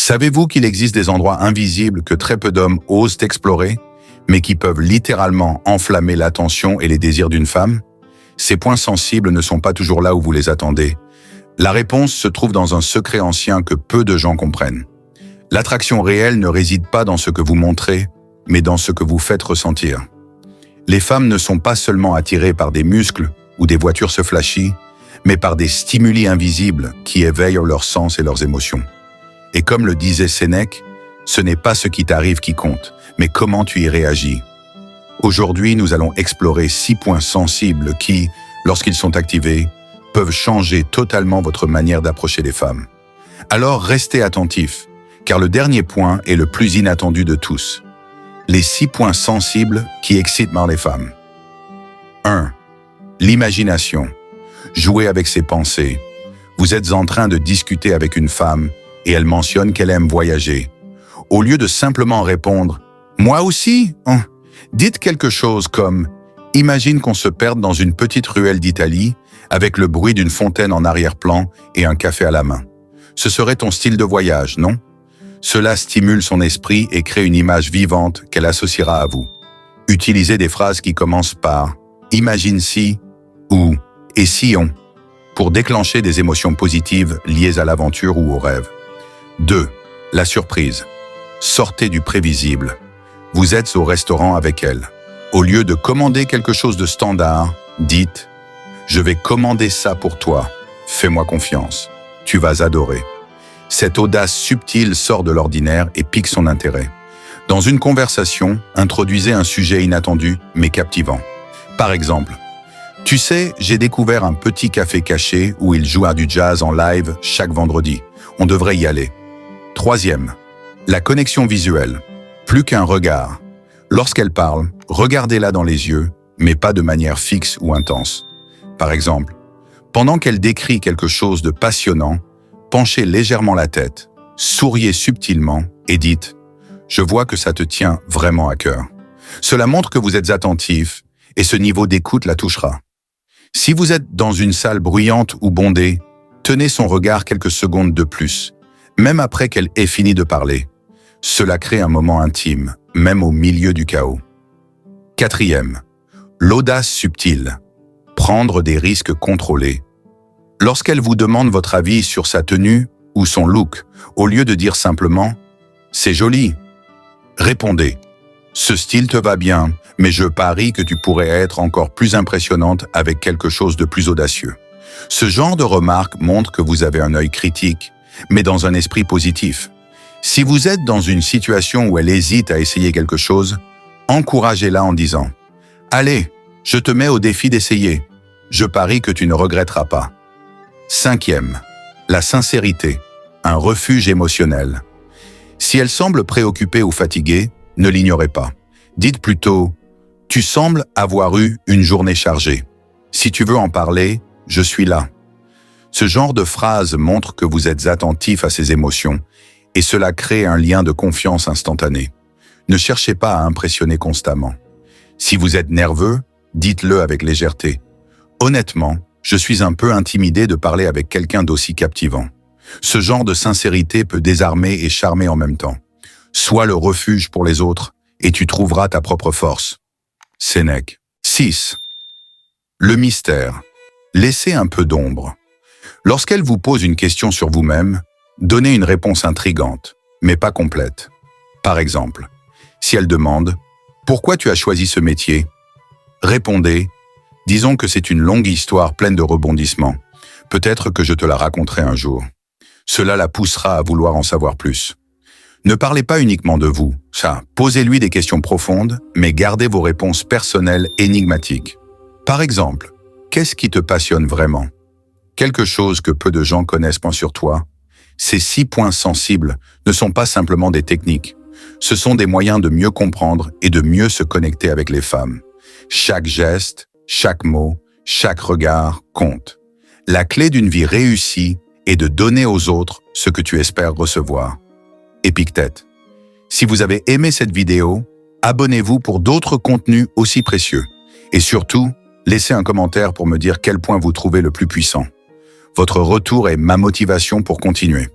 Savez-vous qu'il existe des endroits invisibles que très peu d'hommes osent explorer, mais qui peuvent littéralement enflammer l'attention et les désirs d'une femme? Ces points sensibles ne sont pas toujours là où vous les attendez. La réponse se trouve dans un secret ancien que peu de gens comprennent. L'attraction réelle ne réside pas dans ce que vous montrez, mais dans ce que vous faites ressentir. Les femmes ne sont pas seulement attirées par des muscles ou des voitures se flashy, mais par des stimuli invisibles qui éveillent leurs sens et leurs émotions. Et comme le disait Sénèque, ce n'est pas ce qui t'arrive qui compte, mais comment tu y réagis. Aujourd'hui, nous allons explorer 6 points sensibles qui, lorsqu'ils sont activés, peuvent changer totalement votre manière d'approcher les femmes. Alors restez attentifs, car le dernier point est le plus inattendu de tous. Les 6 points sensibles qui excitent les femmes. 1. L'imagination. Jouez avec ses pensées. Vous êtes en train de discuter avec une femme et elle mentionne qu'elle aime voyager. Au lieu de simplement répondre « Moi aussi !» dites quelque chose comme « Imagine qu'on se perde dans une petite ruelle d'Italie avec le bruit d'une fontaine en arrière-plan et un café à la main. Ce serait ton style de voyage, non ?» Cela stimule son esprit et crée une image vivante qu'elle associera à vous. Utilisez des phrases qui commencent par « Imagine si » ou « Et si on » pour déclencher des émotions positives liées à l'aventure ou au rêve. 2. La surprise. Sortez du prévisible. Vous êtes au restaurant avec elle. Au lieu de commander quelque chose de standard, dites « Je vais commander ça pour toi. Fais-moi confiance. Tu vas adorer. » Cette audace subtile sort de l'ordinaire et pique son intérêt. Dans une conversation, introduisez un sujet inattendu mais captivant. Par exemple, « Tu sais, j'ai découvert un petit café caché où il joue à du jazz en live chaque vendredi. On devrait y aller. » 3e. La connexion visuelle. Plus qu'un regard. Lorsqu'elle parle, regardez-la dans les yeux, mais pas de manière fixe ou intense. Par exemple, pendant qu'elle décrit quelque chose de passionnant, penchez légèrement la tête, souriez subtilement et dites « Je vois que ça te tient vraiment à cœur ». Cela montre que vous êtes attentif et ce niveau d'écoute la touchera. Si vous êtes dans une salle bruyante ou bondée, tenez son regard quelques secondes de plus, même après qu'elle ait fini de parler. Cela crée un moment intime, même au milieu du chaos. 4e. L'audace subtile. Prendre des risques contrôlés. Lorsqu'elle vous demande votre avis sur sa tenue ou son look, au lieu de dire simplement « C'est joli », répondez « Ce style te va bien, mais je parie que tu pourrais être encore plus impressionnante avec quelque chose de plus audacieux. » Ce genre de remarque montre que vous avez un œil critique, mais dans un esprit positif. Si vous êtes dans une situation où elle hésite à essayer quelque chose, encouragez-la en disant « Allez, je te mets au défi d'essayer. Je parie que tu ne regretteras pas. » 5e. La sincérité, un refuge émotionnel. Si elle semble préoccupée ou fatiguée, ne l'ignorez pas. Dites plutôt « Tu sembles avoir eu une journée chargée. Si tu veux en parler, je suis là. » Ce genre de phrase montre que vous êtes attentif à ses émotions et cela crée un lien de confiance instantané. Ne cherchez pas à impressionner constamment. Si vous êtes nerveux, dites-le avec légèreté. Honnêtement, je suis un peu intimidé de parler avec quelqu'un d'aussi captivant. Ce genre de sincérité peut désarmer et charmer en même temps. Sois le refuge pour les autres et tu trouveras ta propre force. Sénèque. 6. Le mystère. Laissez un peu d'ombre. Lorsqu'elle vous pose une question sur vous-même, donnez une réponse intrigante, mais pas complète. Par exemple, si elle demande « Pourquoi tu as choisi ce métier ?» Répondez « Disons que c'est une longue histoire pleine de rebondissements. Peut-être que je te la raconterai un jour. » Cela la poussera à vouloir en savoir plus. Ne parlez pas uniquement de vous. Posez-lui des questions profondes, mais gardez vos réponses personnelles énigmatiques. Par exemple, qu'est-ce qui te passionne vraiment? Quelque chose que peu de gens connaissent pas sur toi. Ces 6 points sensibles ne sont pas simplement des techniques. Ce sont des moyens de mieux comprendre et de mieux se connecter avec les femmes. Chaque geste, chaque mot, chaque regard compte. La clé d'une vie réussie est de donner aux autres ce que tu espères recevoir. Épictète. Si vous avez aimé cette vidéo, abonnez-vous pour d'autres contenus aussi précieux. Et surtout, laissez un commentaire pour me dire quel point vous trouvez le plus puissant. Votre retour est ma motivation pour continuer.